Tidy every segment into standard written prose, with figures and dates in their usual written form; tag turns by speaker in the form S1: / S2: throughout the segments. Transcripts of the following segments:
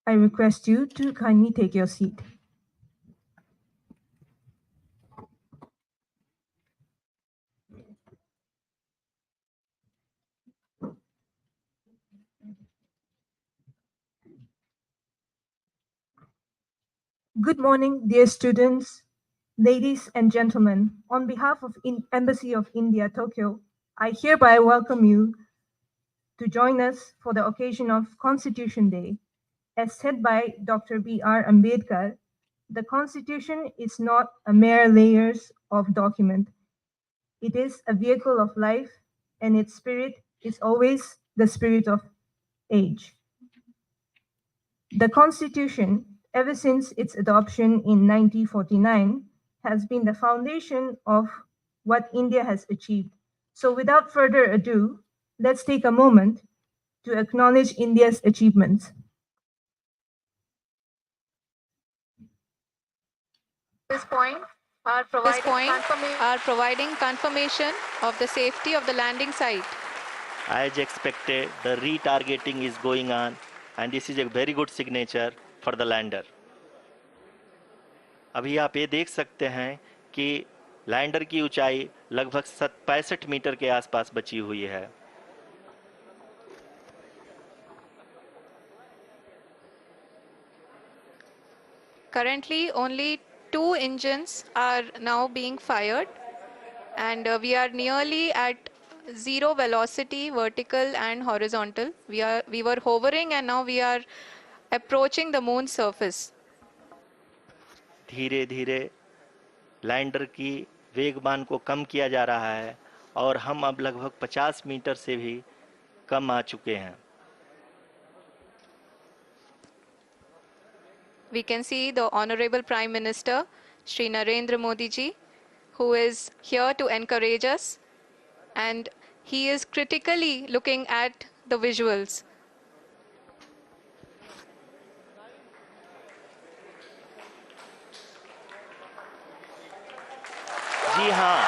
S1: I request you to kindly take your seat. Good morning, dear students, ladies and gentlemen. On behalf of Embassy of India, Tokyo, I hereby welcome you to join us for the occasion of Constitution Day. As said by Dr. B.R. Ambedkar, the Constitution is not a mere layers of document. It is a vehicle of life, and its spirit is always the spirit of age. The Constitution, ever since its adoption in 1949, has been the foundation of what India has achieved. So without further ado, let's take a moment to acknowledge India's achievements.
S2: This point are providing confirmation of the safety of the landing site.
S3: As expected, the retargeting is going on, and this is a very good signature for the lander. अभी आप ये देख सकते हैं कि lander की ऊंचाई लगभग 65 मीटर के आसपास बची हुई है.
S2: Currently, only 2 engines are now being fired, and we are nearly at zero velocity, vertical and horizontal. We were hovering, and now we are approaching the moon's surface.
S3: धीरे धीरे लैंडर की वेगमान को कम किया जा रहा है और हम अब लगभग 50 मीटर से भी कम आ चुके हैं.
S2: We can see the Honorable Prime Minister, Shri Narendra Modi ji, who is here to encourage us, and he is critically looking at the visuals.
S3: जी हाँ,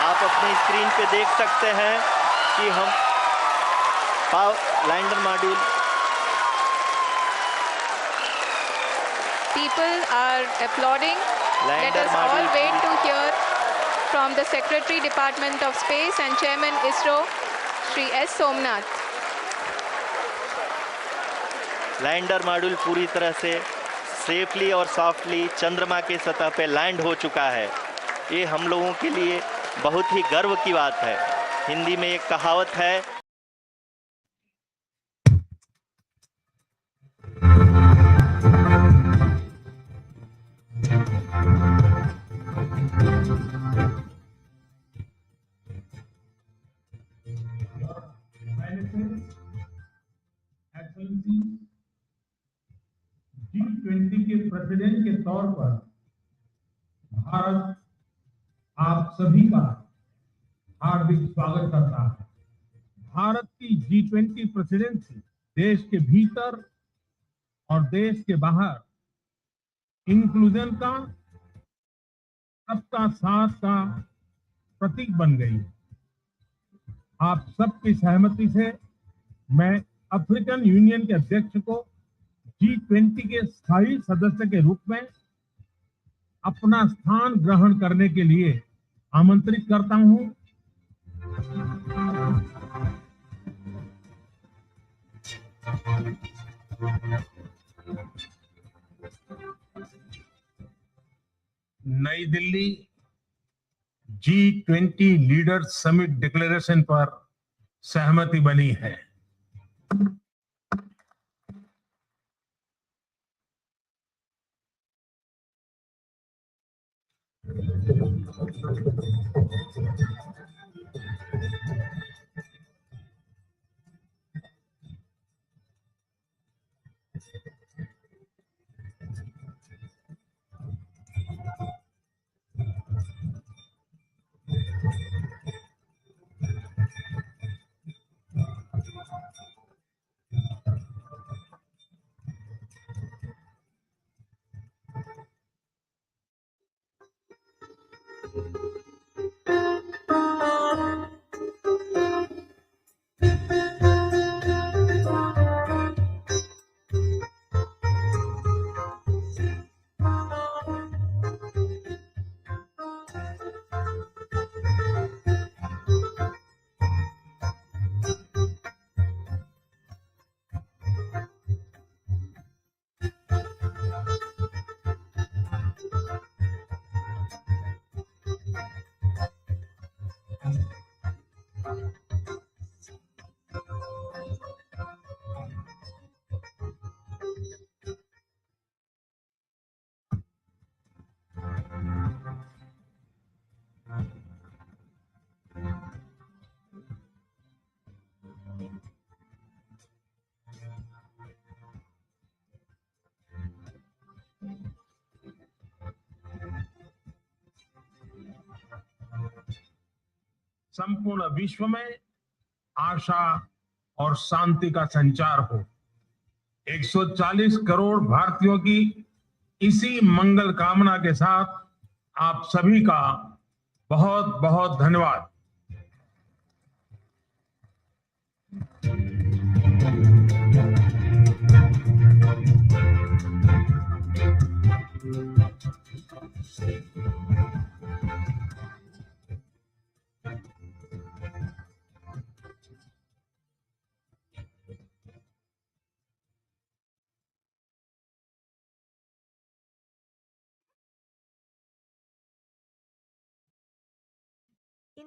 S3: आप अपनी स्क्रीन पे देख सकते हैं कि हम lander module.
S2: People are applauding. Let us all wait to hear from the Secretary Department of Space and Chairman ISRO, Shri S. Somnath.
S3: Lander module पूरी तरह से सेफली और सॉफ्टली चंद्रमा के सतह पे लैंड हो चुका है. ये हम लोगों के लिए बहुत ही गर्व की बात है. हिंदी में एक कहावत है,
S4: G20 के प्रेसिडेंट के तौर पर भारत आप सभी का हार्दिक स्वागत करता है. भारत की G20 प्रेसिडेंसी देश के भीतर और देश के बाहर इंक्लूजन का, सबका साथ का प्रतीक बन गई है. आप सबकी सहमति से मैं अफ्रीकन यूनियन के अध्यक्ष को G20 के स्थायी सदस्य के रूप में अपना स्थान ग्रहण करने के लिए आमंत्रित करता हूं. नई Delhi G20 leaders summit declaration पर सहमति बनी है. संपूर्ण विश्व में आशा और शांति का संचार हो। 140 करोड़ भारतीयों की इसी मंगल कामना के साथ आप सभी का बहुत बहुत धन्यवाद।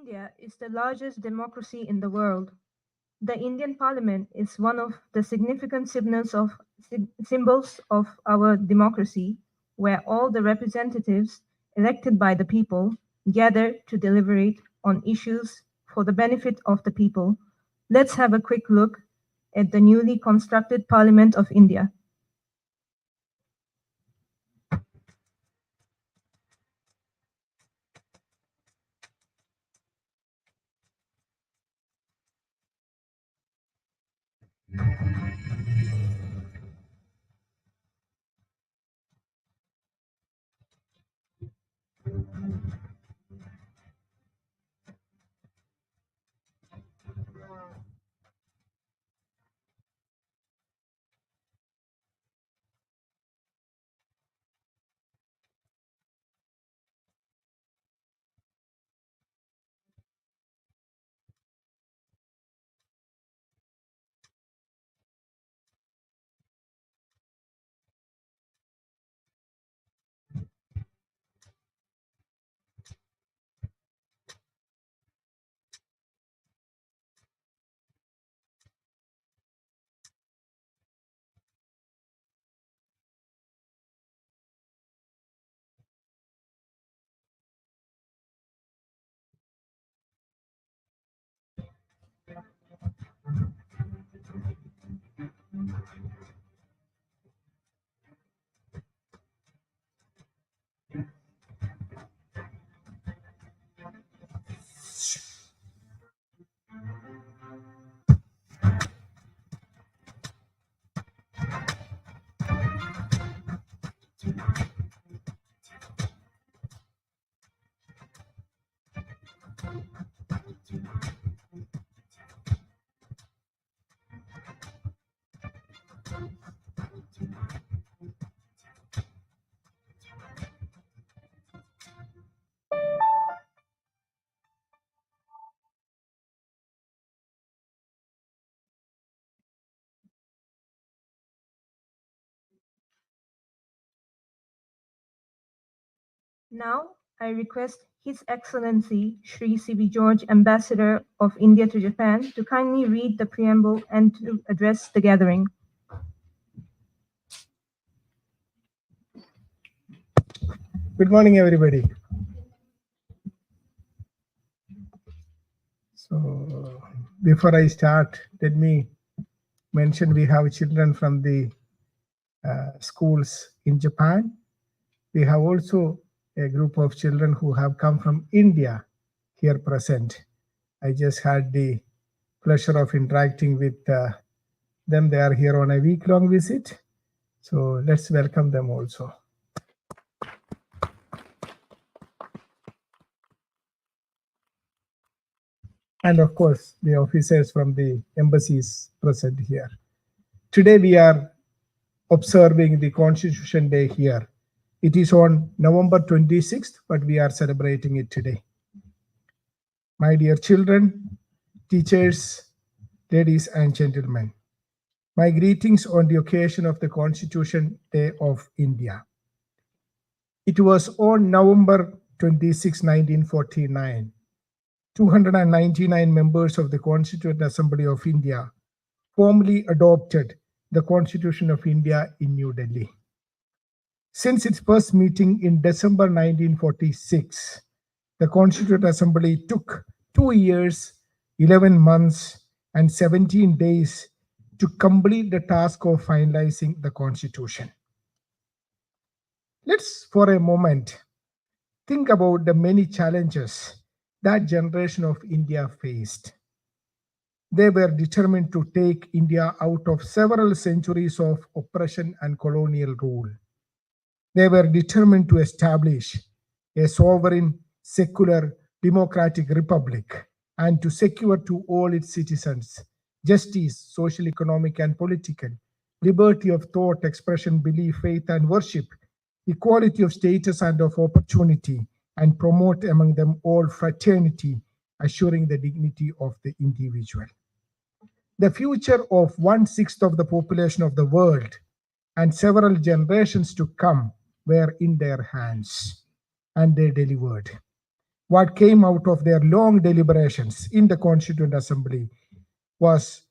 S1: India is the largest democracy in the world. The Indian Parliament is one of the significant symbols of our democracy, where all the representatives elected by the people gather to deliberate on issues for the benefit of the people. Let's have a quick look at the newly constructed Parliament of India. Now, I request His Excellency Shri C.V. George, Ambassador of India to Japan, to kindly read the preamble and to address the gathering.
S5: Good morning, everybody. So, before I start, let me mention we have children from the schools in Japan. We have also a group of children who have come from India here present. I just had the pleasure of interacting with them. They are here on a week-long visit. So let's welcome them also. and of course the officers from the embassies present here. Today we are observing the Constitution Day here. It is on November 26th, but we are celebrating it today. My dear children, teachers, ladies and gentlemen, my greetings on the occasion of the Constitution Day of India. It was on November 26, 1949. 299 members of the Constituent Assembly of India formally adopted the Constitution of India in New Delhi. Since its first meeting in December 1946, the Constituent Assembly took 2 years, 11 months, and 17 days to complete the task of finalizing the Constitution. Let's, for a moment, think about the many challenges that generation of India faced. They were determined to take India out of several centuries of oppression and colonial rule. They were determined to establish a sovereign, secular, democratic republic and to secure to all its citizens justice, social, economic, and political, liberty of thought, expression, belief, faith, and worship, equality of status and of opportunity, and promote among them all fraternity, assuring the dignity of the individual. The future of 1/6 of the population of the world and several generations to come were in their hands, and they delivered. What came out of their long deliberations in the Constituent Assembly was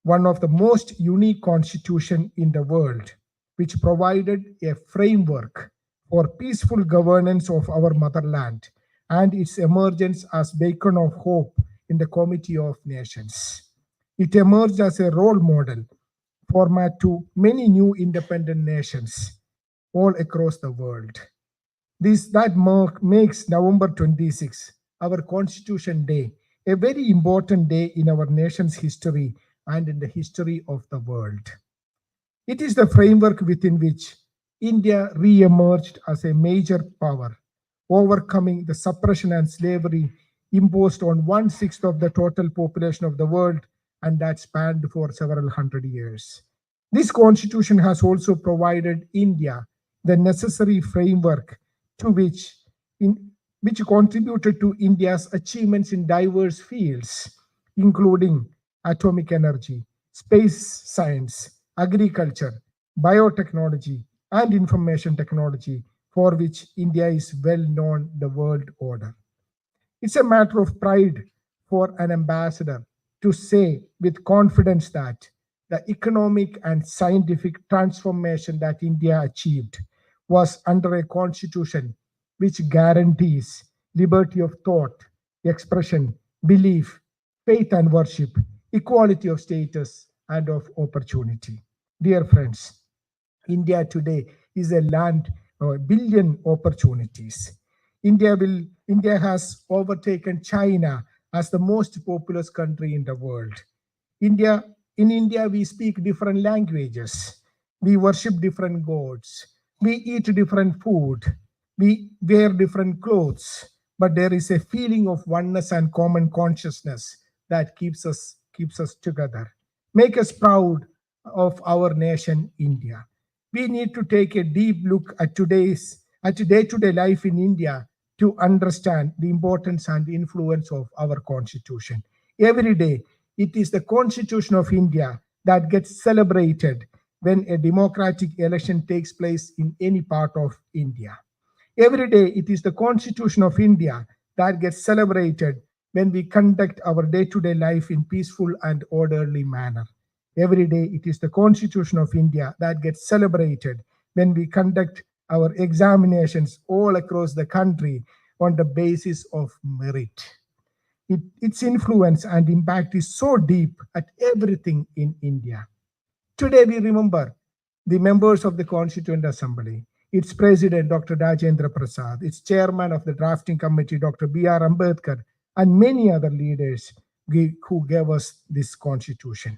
S5: one of the most unique constitution in the world, which provided a framework for peaceful governance of our motherland and its emergence as beacon of hope in the Committee of Nations. It emerged as a role model format to many new independent nations all across the world. That makes November 26, our Constitution Day, a very important day in our nation's history and in the history of the world. It is the framework within which India re-emerged as a major power, overcoming the suppression and slavery imposed on 1/6 of the total population of the world, and that spanned for several hundred years. This constitution has also provided India the necessary framework to which contributed to India's achievements in diverse fields, including atomic energy, space science, agriculture, biotechnology, and information technology, for which India is well known the world order. It's a matter of pride for an ambassador to say with confidence that the economic and scientific transformation that India achieved was under a constitution which guarantees liberty of thought, expression, belief, faith and worship, equality of status, and of opportunity. Dear friends, India today is a land of a billion opportunities. India has overtaken China as the most populous country in the world. In India, we speak different languages. We worship different gods. We eat different food. We wear different clothes. But there is a feeling of oneness and common consciousness that keeps us together. Make us proud of our nation, India. We need to take a deep look at day-to-day life in India to understand the importance and influence of our constitution. Every day, it is the Constitution of India that gets celebrated when a democratic election takes place in any part of India. Every day, it is the Constitution of India that gets celebrated when we conduct our day-to-day life in peaceful and orderly manner. Every day, it is the Constitution of India that gets celebrated when we conduct our examinations all across the country on the basis of merit. Its influence and impact is so deep at everything in India. Today, we remember the members of the Constituent Assembly, its president, Dr. Rajendra Prasad, its chairman of the drafting committee, Dr. B.R. Ambedkar, and many other leaders who gave us this constitution.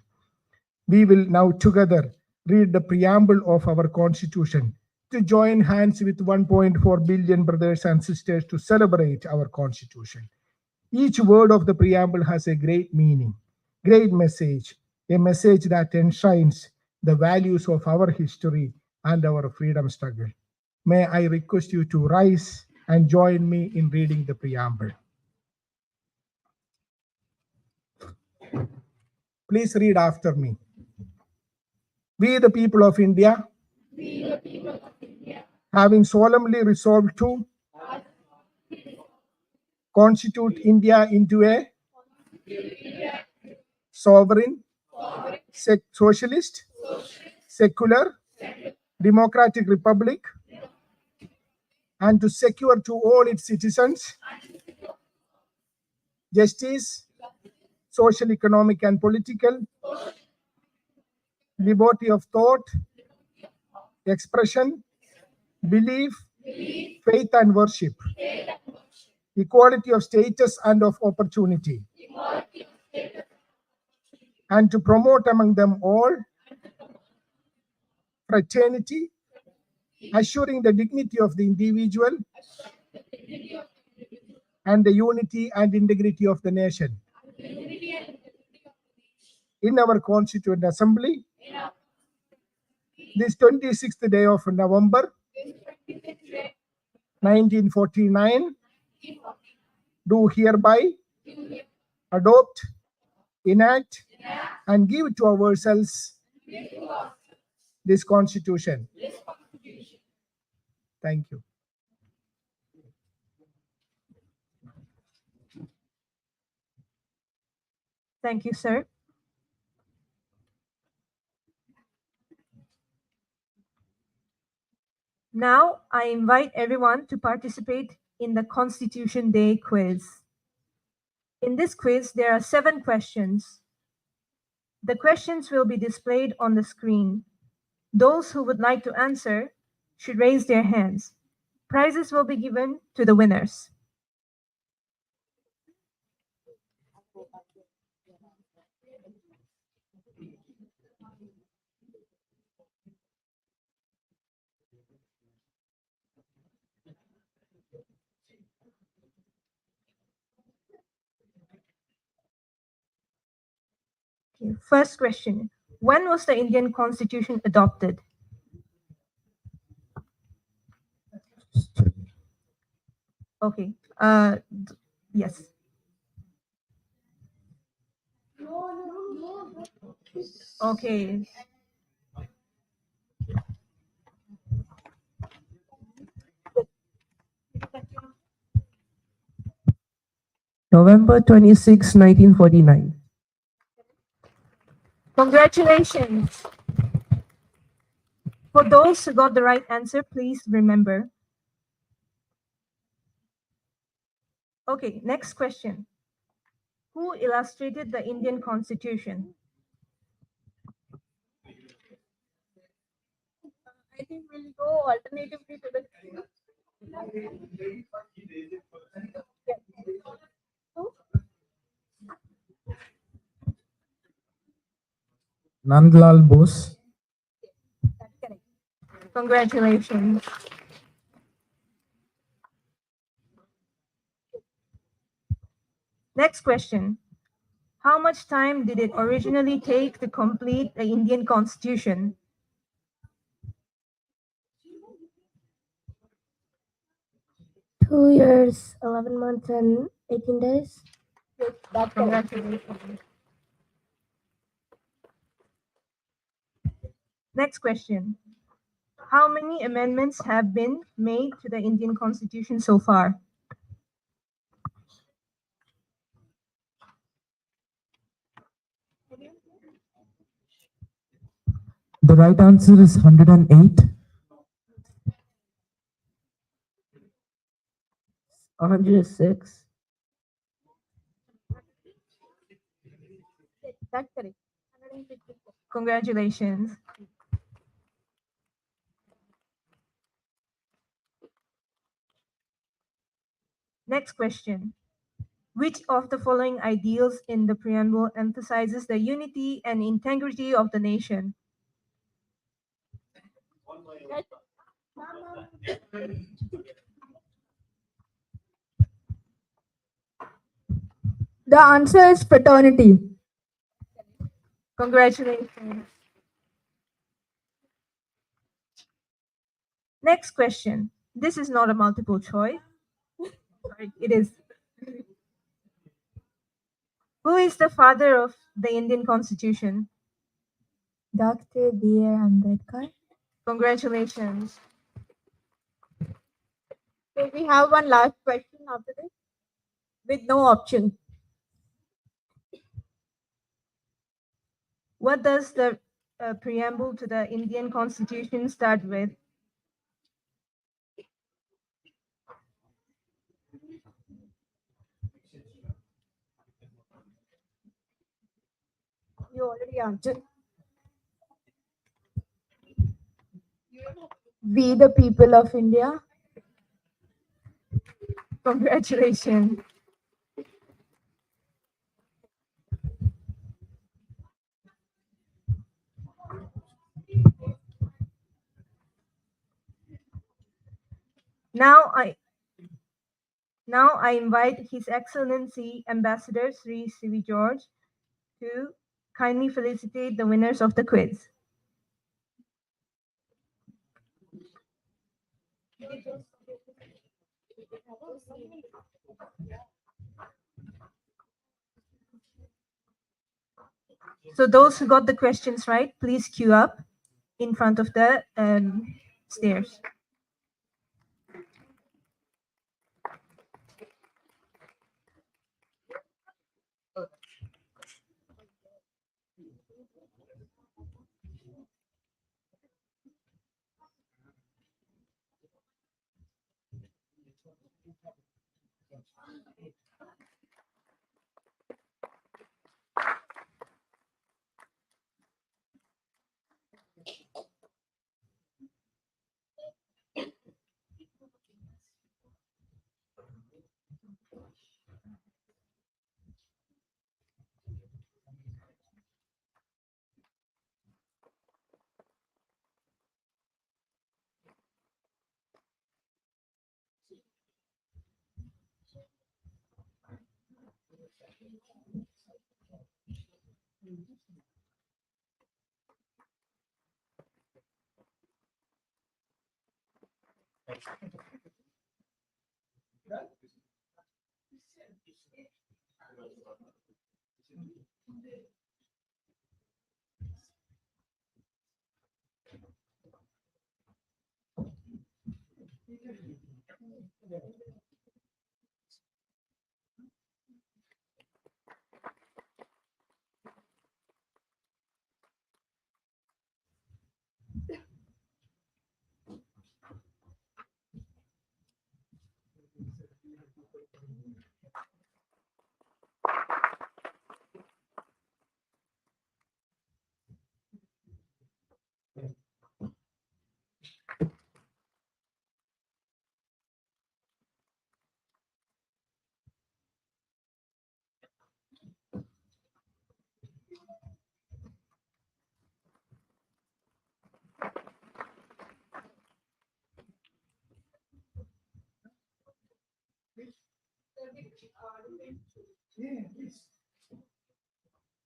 S5: We will now together read the preamble of our constitution to join hands with 1.4 billion brothers and sisters to celebrate our constitution. Each word of the preamble has a great meaning, great message, a message that enshrines the values of our history and our freedom struggle. May I request you to rise and join me in reading the preamble. Please read after me. We, the people of India, having solemnly resolved to constitute India into a sovereign, socialist, secular, democratic republic, and to secure to all its citizens justice, social, economic, and political, liberty of thought, expression, belief, faith, and worship, equality of status and of opportunity, and to promote among them all fraternity, assuring the dignity of the individual and the unity and integrity of the nation. In our Constituent Assembly, this 26th day of November 1949, do hereby adopt, enact, and give to ourselves this Constitution. Thank you.
S1: Thank you, sir. Now, I invite everyone to participate in the Constitution Day quiz. In this quiz, there are 7 questions. The questions will be displayed on the screen. Those who would like to answer should raise their hands. Prizes will be given to the winners. Okay, first question. When was the Indian Constitution adopted? Okay. Yes. Okay.
S6: November 26, 1949.
S1: Congratulations. For those who got the right answer, please remember. Okay, next question. Who illustrated the Indian Constitution? I think we'll go alternatively to the
S6: Nandlal Bose.
S1: That's correct. Congratulations. Next question. How much time did it originally take to complete the Indian Constitution?
S7: Two years, 11 months, and 18 days.
S1: That's congratulations. Next question. How many amendments have been made to the Indian Constitution so far?
S6: The right answer is 108. 106.
S1: That's correct. Congratulations. Next question. Which of the following ideals in the preamble emphasizes the unity and integrity of the nation?
S8: The answer is fraternity.
S1: Congratulations. Next question. This is not a multiple choice. Sorry, it is. Who is the father of the Indian Constitution?
S8: Dr. B.R. Ambedkar.
S1: Congratulations.
S8: So we have one last question after this with no option.
S1: What does the preamble to the Indian Constitution start with?
S8: You already answered. We the people of India.
S1: Congratulations. Now I invite His Excellency Ambassador Sri C.V. George to kindly felicitate the winners of the quiz. So those who got the questions right, please queue up in front of the stairs.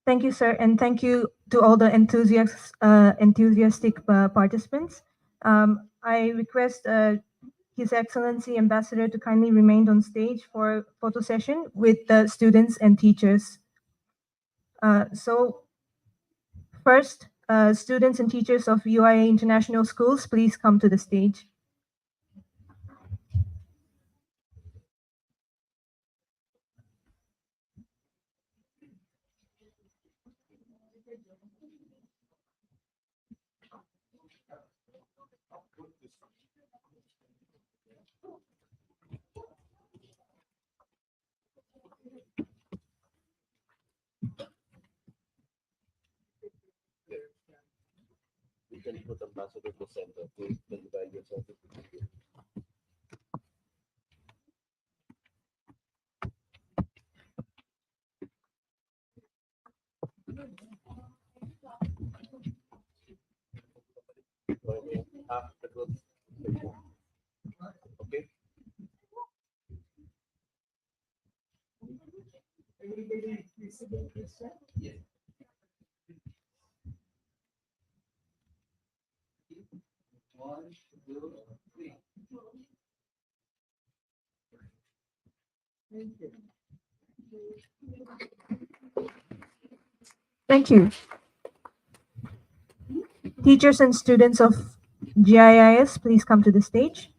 S1: Thank you, sir, and thank you to all the enthusiastic participants. I request His Excellency Ambassador to kindly remain on stage for photo session with the students and teachers. So first, students and teachers of UIA International Schools, please come to the stage.
S9: You can put ambassador to center to deliver your certificate. Okay.
S1: Thank you. Teachers and students of GIIS, please come to the stage.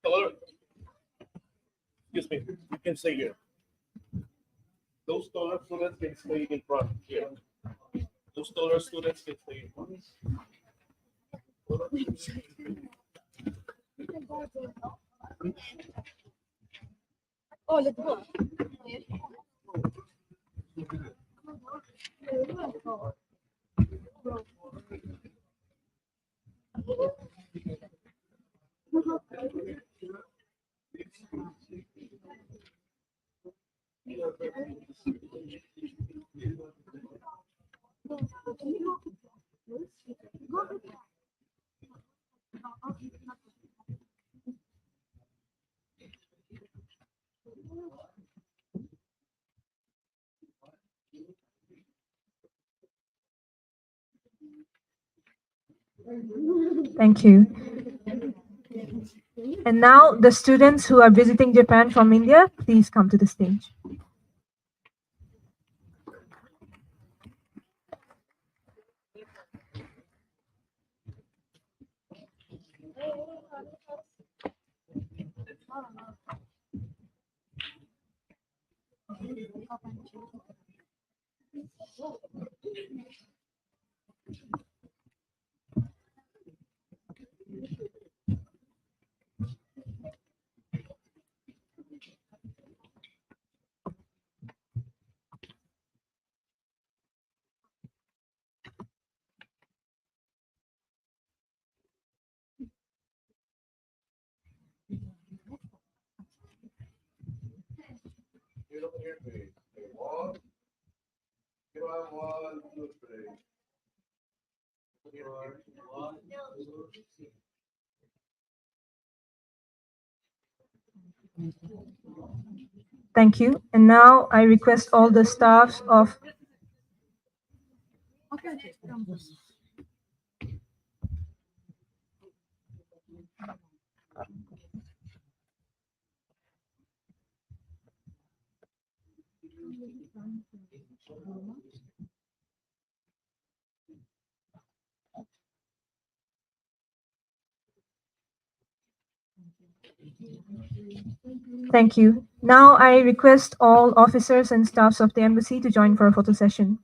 S9: Hello. Excuse me, you can stay here. Those taller students can stay in front here. Those taller students can stay in front.
S8: Oh, let's go.
S1: Thank you. And now the students who are visiting Japan from India, please come to the stage. Thank you. And now I request all the staffs of Thank you. Now I request all officers and staffs of the embassy to join for a photo session.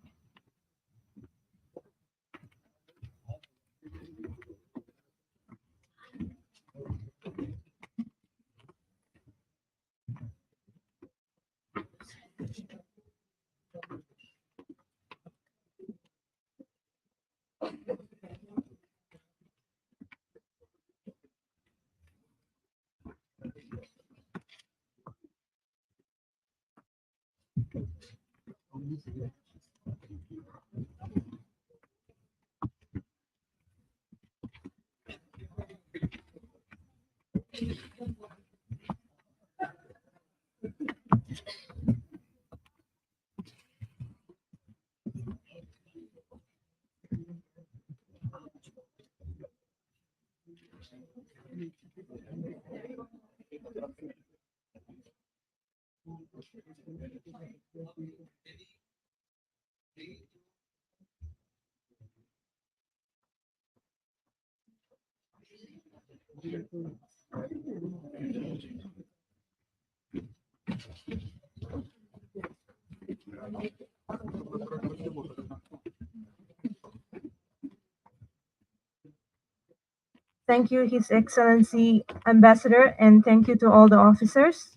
S1: Thank you, His Excellency Ambassador, and thank you to all the officers.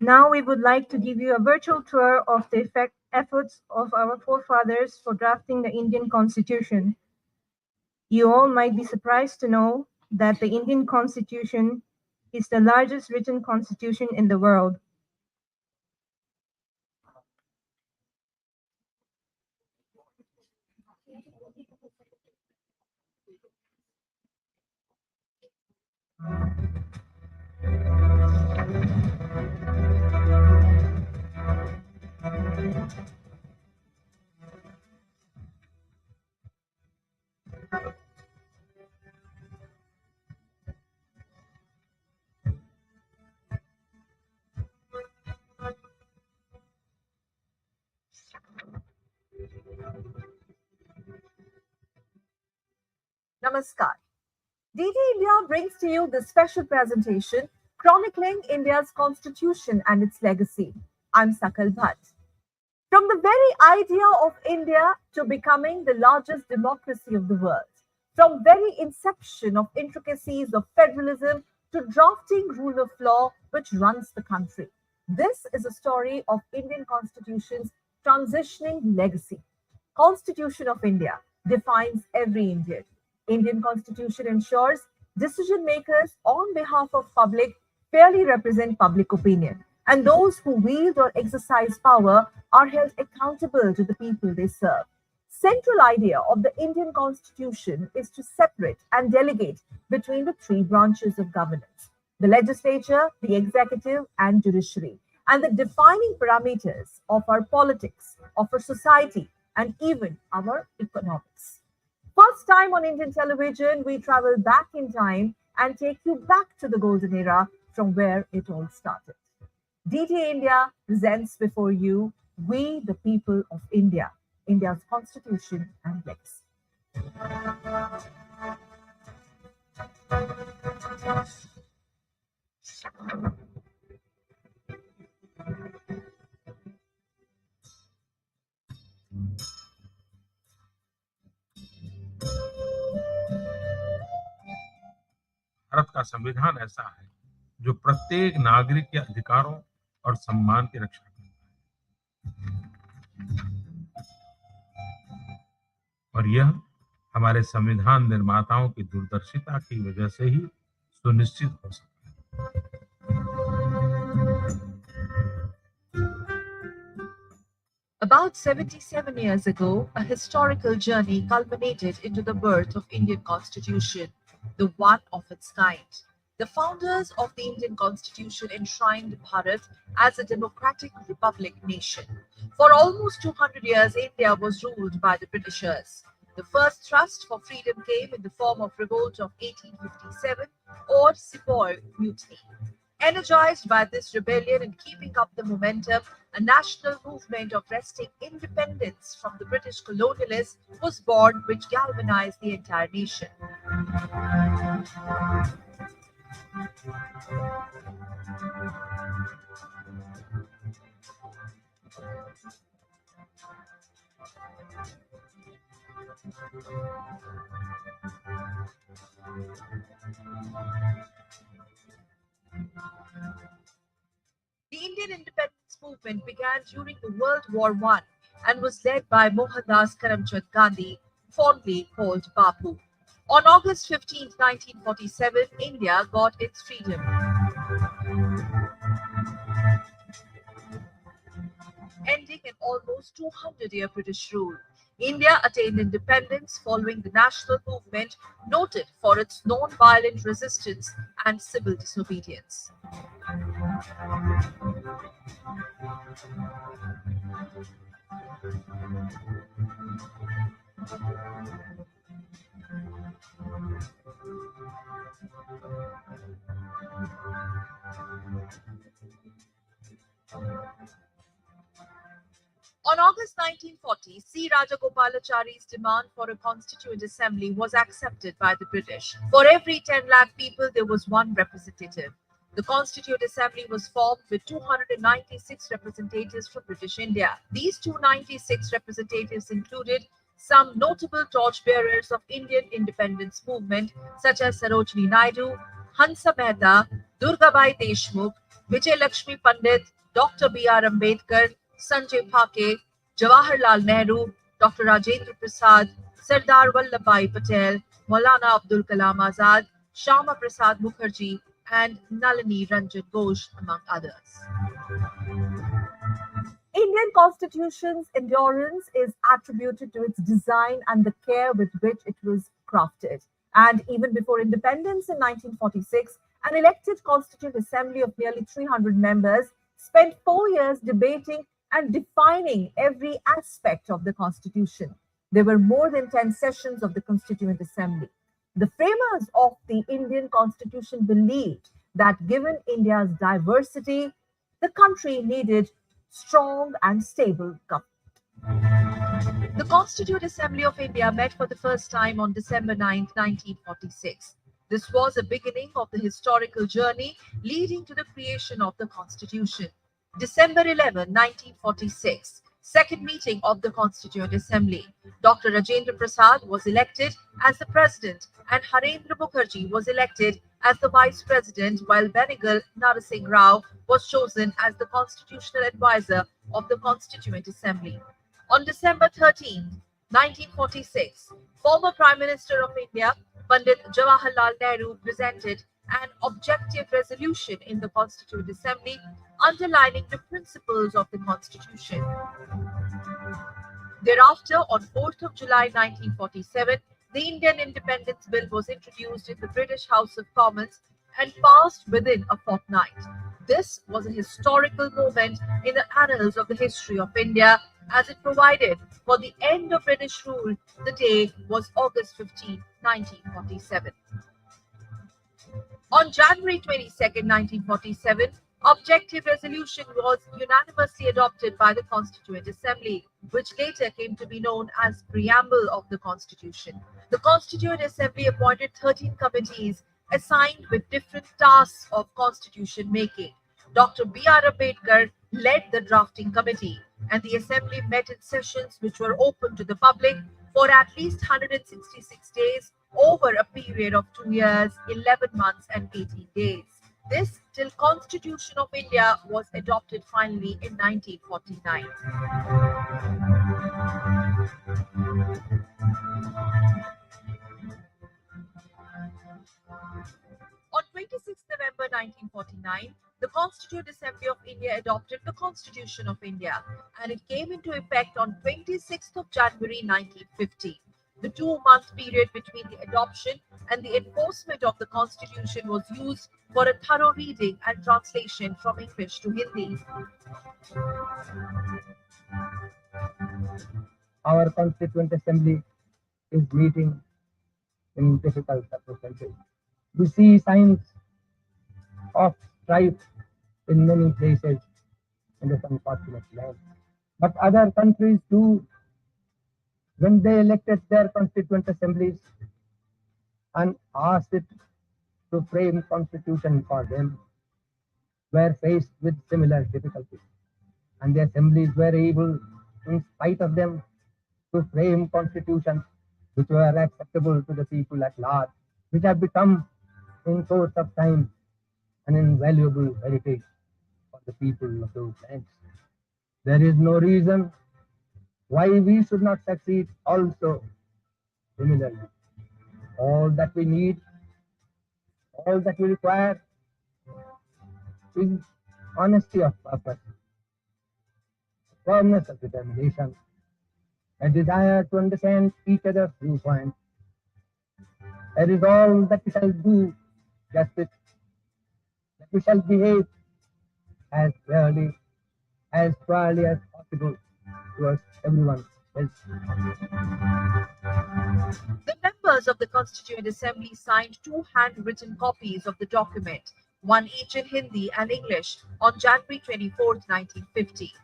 S1: Now we would like to give you a virtual tour of the efforts of our forefathers for drafting the Indian Constitution. You all might be surprised to know that the Indian Constitution is the largest written constitution in the world.
S8: Namaskar. DD India brings to you this special presentation chronicling India's constitution and its legacy. I'm Sakal Bhatt. From the very idea of India to becoming the largest democracy of the world, from very inception of intricacies of federalism to drafting rule of law which runs the country, this is a story of Indian Constitution's transitioning legacy. Constitution of India defines every Indian. Indian Constitution ensures decision makers on behalf of public fairly represent public opinion, and those who wield or exercise power are held accountable to the people they serve. Central idea of the Indian Constitution is to separate and delegate between the three branches of governance: the legislature, the executive, and judiciary, and the defining parameters of our politics, of our society, and even our economics. First time on Indian television, we travel back in time and take you back to the golden era from where it all started. DT India presents before you We the People of India, India's Constitution and Legacy.
S4: Bharat का संविधान ऐसा है जो प्रत्येक नागरिक के अधिकारों और सम्मान की रक्षा करता है, और यह हमारे संविधान निर्माताओं की दूरदर्शिता की वजह से ही सुनिश्चित हो सका है।
S8: About 77 years ago, a historical journey culminated into the birth of Indian Constitution, the one of its kind. The founders of the Indian Constitution enshrined Bharat as a democratic republic nation. For almost 200 years, India was ruled by the Britishers. The first thrust for freedom came in the form of revolt of 1857 or Sepoy Mutiny. Energized by this rebellion and keeping up the momentum, a national movement of wresting independence from the British colonialists was born, which galvanized the entire nation. The Indian independence movement began during the World War I and was led by Mohandas Karamchand Gandhi, fondly called Bapu. On August 15, 1947, India got its freedom. Ending an almost 200-year British rule. India attained independence following the national movement noted for its non-violent resistance and civil disobedience. On August 1940, C. Rajagopalachari's demand for a constituent assembly was accepted by the British. For every 10 lakh people, there was one representative. The Constituent Assembly was formed with 296 representatives from British India. These 296 representatives included some notable torchbearers of Indian independence movement such as Sarojini Naidu, Hansa Mehta, Durgabai Deshmukh, Vijay Lakshmi Pandit, Dr. B.R. Ambedkar, Sanjay Phake, Jawaharlal Nehru, Dr. Rajendra Prasad, Sardar Vallabhbhai Patel, Maulana Abdul Kalam Azad, Shyama Prasad Mukherjee, and Nalini Ranjan Ghosh, among others. Indian Constitution's endurance is attributed to its design and the care with which it was crafted. And even before independence in 1946, an elected Constituent Assembly of nearly 300 members spent 4 years debating and defining every aspect of the Constitution. There were more than 10 sessions of the Constituent Assembly. The framers of the Indian Constitution believed that given India's diversity, the country needed strong and stable government. The Constituent Assembly of India met for the first time on December 9, 1946. This was the beginning of the historical journey leading to the creation of the Constitution. December 11, 1946, second meeting of the Constituent Assembly. Dr. Rajendra Prasad was elected as the President and Harendra Mukherjee was elected as the Vice President, while Benegal Narasingh Rao was chosen as the Constitutional Advisor of the Constituent Assembly. On December 13, 1946, former Prime Minister of India, Pandit Jawaharlal Nehru, presented an objective resolution in the Constituent Assembly underlining the principles of the Constitution. Thereafter, on 4th of July 1947, the Indian Independence Bill was introduced in the British House of Commons and passed within a fortnight. This was a historical moment in the annals of the history of India as it provided for the end of British rule. The day was August 15, 1947. On January 22, 1947, objective resolution was unanimously adopted by the Constituent Assembly, which later came to be known as Preamble of the Constitution. The Constituent Assembly appointed 13 committees assigned with different tasks of constitution making. Dr. B.R. Ambedkar led the drafting committee, and the Assembly met in sessions which were open to the public for at least 166 days over a period of 2 years, 11 months and 18 days. This till Constitution of India was adopted finally in 1949. On 26 November 1949, the Constituent Assembly of India adopted the Constitution of India, and it came into effect on 26th of January 1950. The 2-month period between the adoption and the enforcement of the Constitution was used for a thorough reading and translation from English to Hindi.
S10: Our Constituent Assembly is meeting in difficult circumstances. We see signs of strife in many places in this unfortunate land. But other countries too, when they elected their Constituent Assemblies and asked it to frame constitution for them, were faced with similar difficulties. And the assemblies were able, in spite of them, to frame constitutions which were acceptable to the people at large, which have become, in course of time, an invaluable heritage for the people of those lands. There is no reason why we should not succeed also similarly. All that we need, all that we require is honesty of purpose, firmness of determination, a desire to understand each other's viewpoint, a resolve that we shall do justice, that we shall behave as fairly, as fairly as possible towards everyone else.
S8: The members of the Constituent Assembly signed 2 handwritten copies of the document, one each in Hindi and English, on January 24, 1950.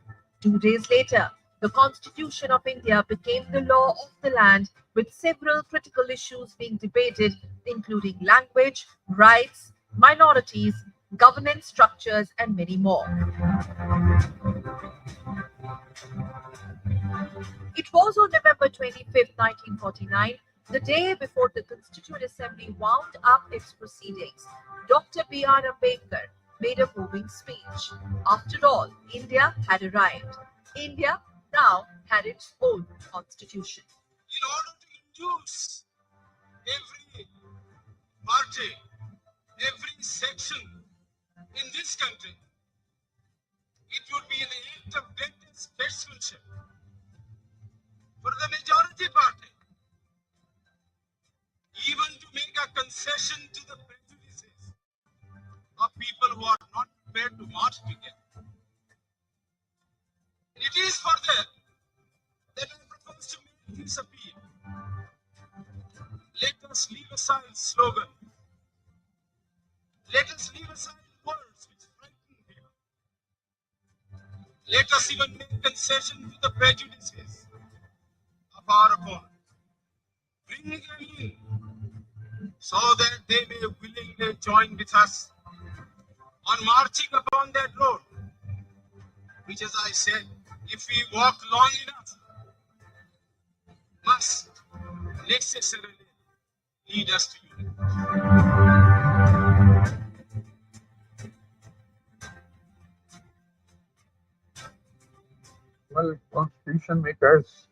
S8: 2 days later, the Constitution of India became the law of the land, with several critical issues being debated, including language, rights, minorities, governance structures, and many more. It was on November 25, 1949, the day before the Constituent Assembly wound up its proceedings, Dr. B.R. Ambedkar made a moving speech. After all, India had arrived. India now had its own constitution.
S11: In order to induce
S4: every party, every section in this country, it would be an act of greatest statesmanship for the majority party even to make a concession to the prejudices of people who are not prepared to march together. It is for that that I propose to make this appeal. Let us leave aside slogan. Let us leave aside words which frighten people. Let us even make concession to the prejudices of our opponents. Bring them in so that they may willingly join with us on marching upon that road, which, as I said, if we walk long enough, must necessarily lead us to unity.
S11: Well, constitution makers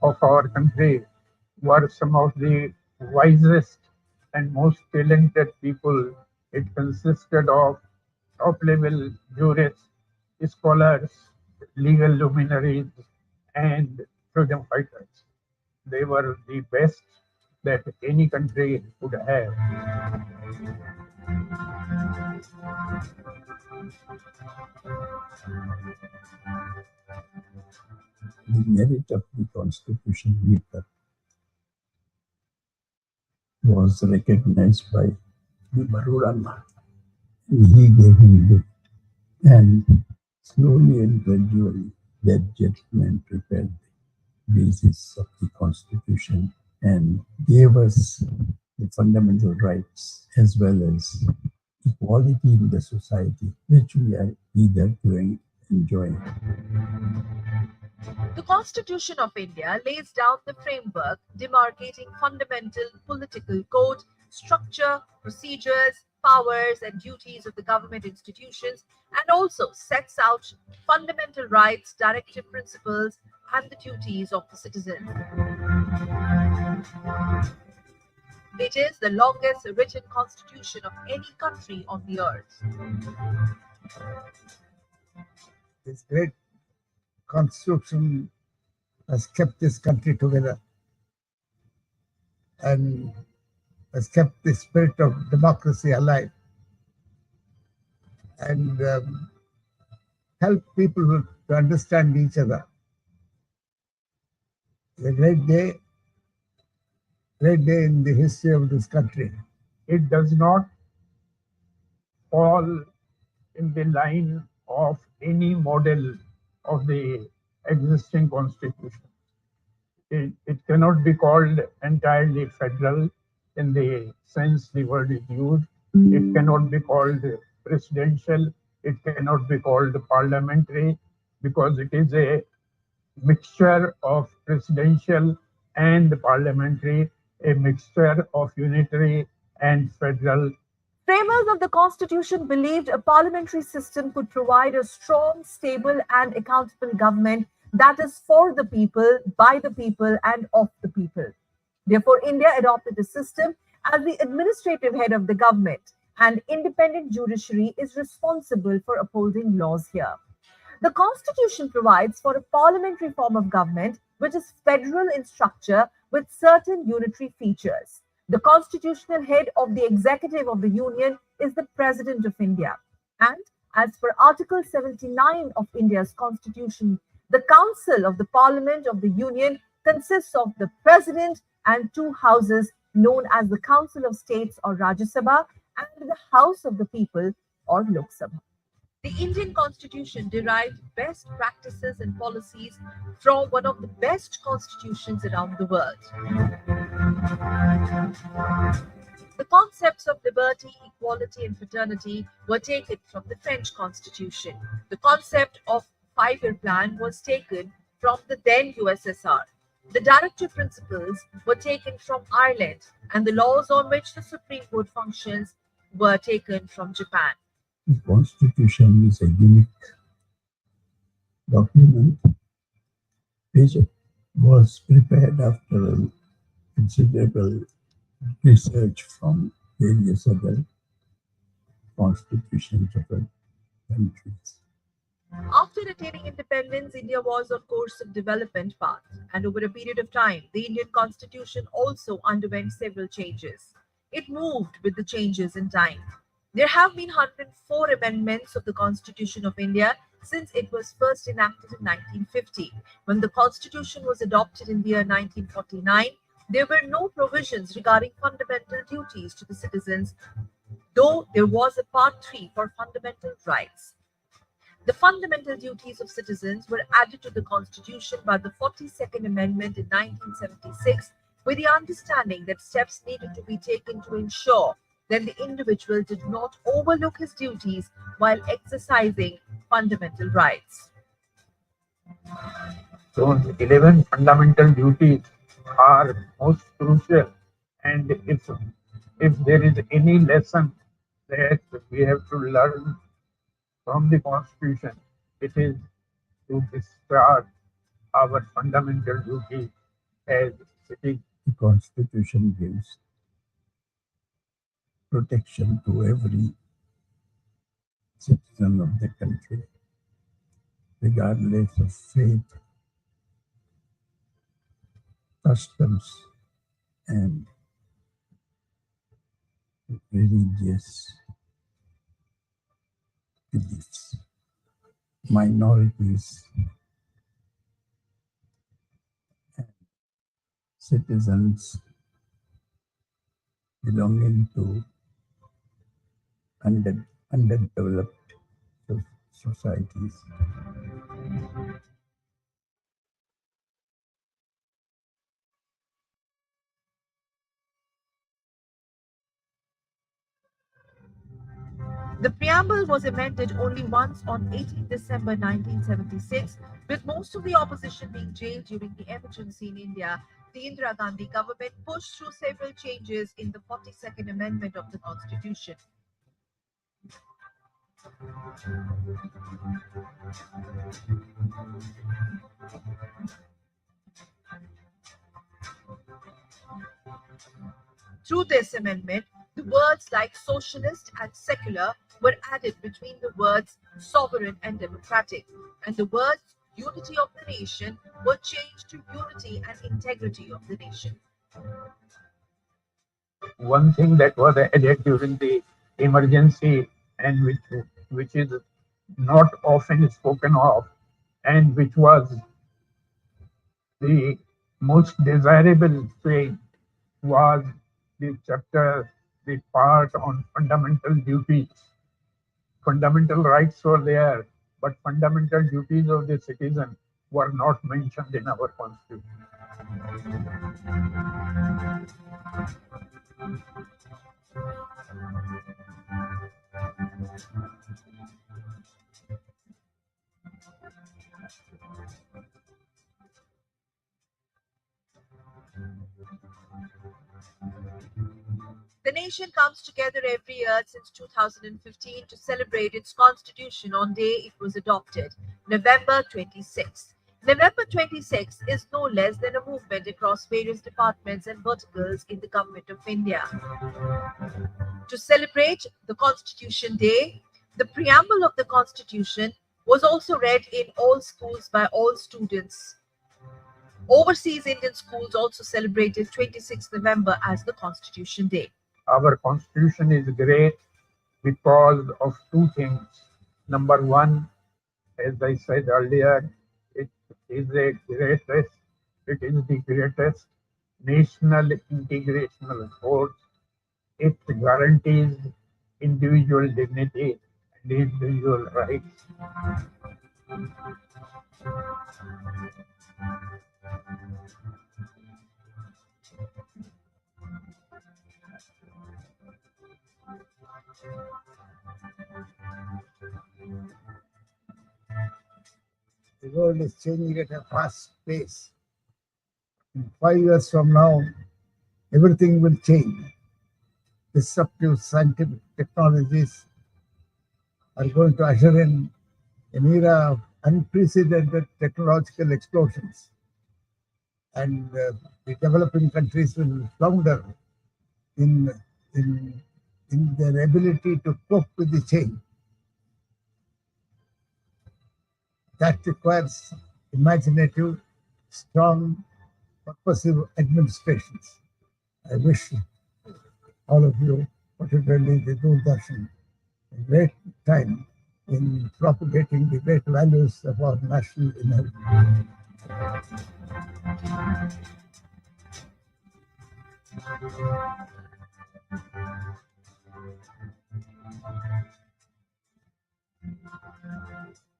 S11: of our country were some of the wisest and most talented people. It consisted of top-level jurists, scholars, legal luminaries, and freedom fighters. They were the best that any country could have.
S12: The merit of the constitution maker was recognized by the Baroda, and he gave him gift. And slowly and gradually, that gentleman prepared the basis of the constitution and gave us the fundamental rights as well as equality in the society, which we are either going enjoying.
S8: The Constitution of India lays down the framework demarcating fundamental political code, structure, procedures, powers and duties of the government institutions, and also sets out fundamental rights, directive principles, and the duties of the citizen. It is the longest written constitution of any country on the earth.
S5: This great constitution has kept this country together and has kept the spirit of democracy alive and helped people to understand each other. It's a great day in the history of this country.
S11: It does not fall in the line of any model of the existing constitution. It cannot be called entirely federal in the sense the word is used. It cannot be called presidential. It cannot be called parliamentary because it is a mixture of presidential and parliamentary, a mixture of unitary and federal.
S8: Framers of the Constitution believed a parliamentary system could provide a strong, stable, and accountable government that is for the people, by the people, and of the people. Therefore, India adopted a system as the administrative head of the government, and independent judiciary is responsible for upholding laws here. The Constitution provides for a parliamentary form of government which is federal in structure with certain unitary features. The constitutional head of the executive of the Union is the President of India. And as per Article 79 of India's Constitution, the Council of the Parliament of the Union consists of the President and two houses known as the Council of States or Rajya Sabha and the House of the People or Lok Sabha. The Indian Constitution derived best practices and policies from one of the best constitutions around the world. The concepts of liberty, equality, and fraternity were taken from the French Constitution. The concept of five-year plan was taken from the then USSR. The directive principles were taken from Ireland, and the laws on which the Supreme Court functions were taken from Japan.
S12: The Constitution is a unique document which was prepared after a considerable research from various other constitutions of the countries.
S8: After attaining independence, India was on course of development path, and over a period of time, the Indian constitution also underwent several changes. It moved with the changes in time. There have been 104 amendments of the Constitution of India since it was first enacted in 1950. When the Constitution was adopted in the year 1949, there were no provisions regarding fundamental duties to the citizens, though there was a Part 3 for fundamental rights. The fundamental duties of citizens were added to the Constitution by the 42nd Amendment in 1976 with the understanding that steps needed to be taken to ensure that the individual did not overlook his duties while exercising fundamental rights.
S11: Those 11 fundamental duties are most crucial, and if there is any lesson that we have to learn from the Constitution, it is to discharge our fundamental duty as citizens.
S12: The Constitution gives protection to every citizen of the country, regardless of faith, customs, and religious beliefs. Minorities and citizens belonging to underdeveloped societies.
S8: The preamble was amended only once on 18 December 1976, with most of the opposition being jailed during the emergency in India. The Indira Gandhi government pushed through several changes in the 42nd Amendment of the Constitution. Through this amendment, the words like socialist and secular were added between the words sovereign and democratic, and the words unity of the nation were changed to unity and integrity of the nation.
S11: One thing that was added during the emergency, and which is not often spoken of, and which was the most desirable change, was the chapter, the part on fundamental duties. Fundamental rights were there, but fundamental duties of the citizen were not mentioned in our Constitution.
S8: The nation comes together every year since 2015 to celebrate its constitution on day it was adopted, November 26. November 26 is no less than a movement across various departments and verticals in the Government of India. To celebrate the Constitution Day, the preamble of the Constitution was also read in all schools by all students. Overseas Indian schools also celebrated 26th November as the Constitution Day.
S11: Our Constitution is great because of two things. Number one, as I said earlier, it is the greatest national integrational force. It guarantees individual dignity and individual rights.
S5: The world is changing at a fast pace. In 5 years from now, everything will change. Disruptive scientific technologies are going to usher in an era of unprecedented technological explosions.
S12: and the developing countries will flounder in, in, in their ability to cope with the change. That requires imaginative, strong, purposive administrations. I wish all of you, particularly the Doordarshan, a great time in propagating the great values of our national inheritance.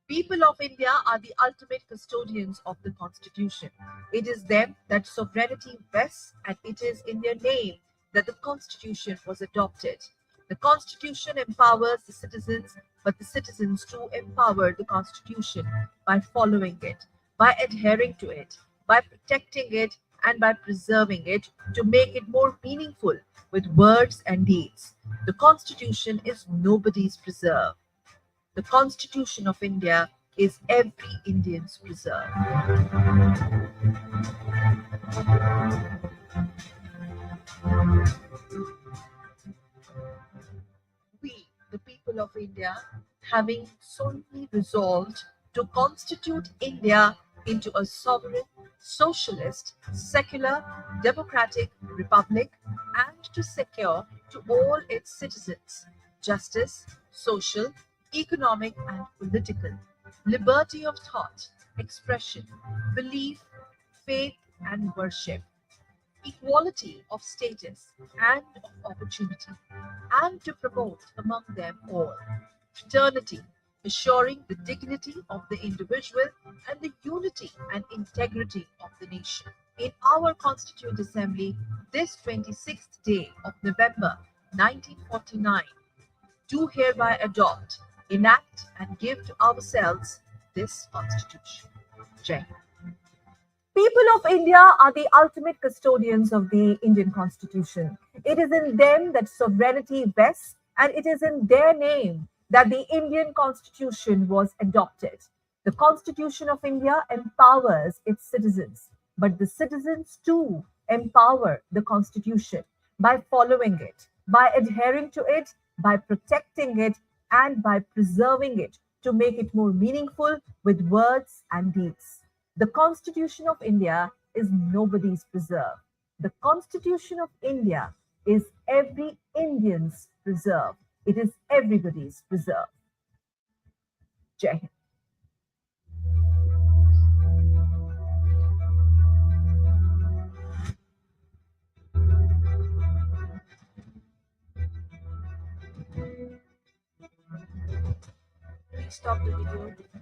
S8: People of India are the ultimate custodians of the Constitution. It is them that sovereignty vests, and it is in their name that the Constitution was adopted. The Constitution empowers the citizens, but the citizens too empower the Constitution by following it, by adhering to it, by protecting it, and by preserving it to make it more meaningful with words and deeds. The Constitution is nobody's preserve. The Constitution of India is every Indian's preserve. We, the people of India, having solemnly resolved to constitute India into a sovereign, socialist, secular, democratic republic, and to secure to all its citizens justice, social, economic, and political, liberty of thought, expression, belief, faith, and worship, equality of status and of opportunity, and to promote among them all fraternity, assuring the dignity of the individual and the unity and integrity of the nation. In our Constituent Assembly, this 26th day of November 1949, do hereby adopt, enact, and give to ourselves this Constitution. Jai Hind. People of India are the ultimate custodians of the Indian Constitution. It is in them that sovereignty vests, and it is in their name that the Indian Constitution was adopted. The Constitution of India empowers its citizens, but the citizens too empower the Constitution by following it, by adhering to it, by protecting it, and by preserving it to make it more meaningful with words and deeds. The Constitution of India is nobody's preserve. The Constitution of India is every Indian's preserve. It is everybody's preserve. Jai Hind. Please stop the video.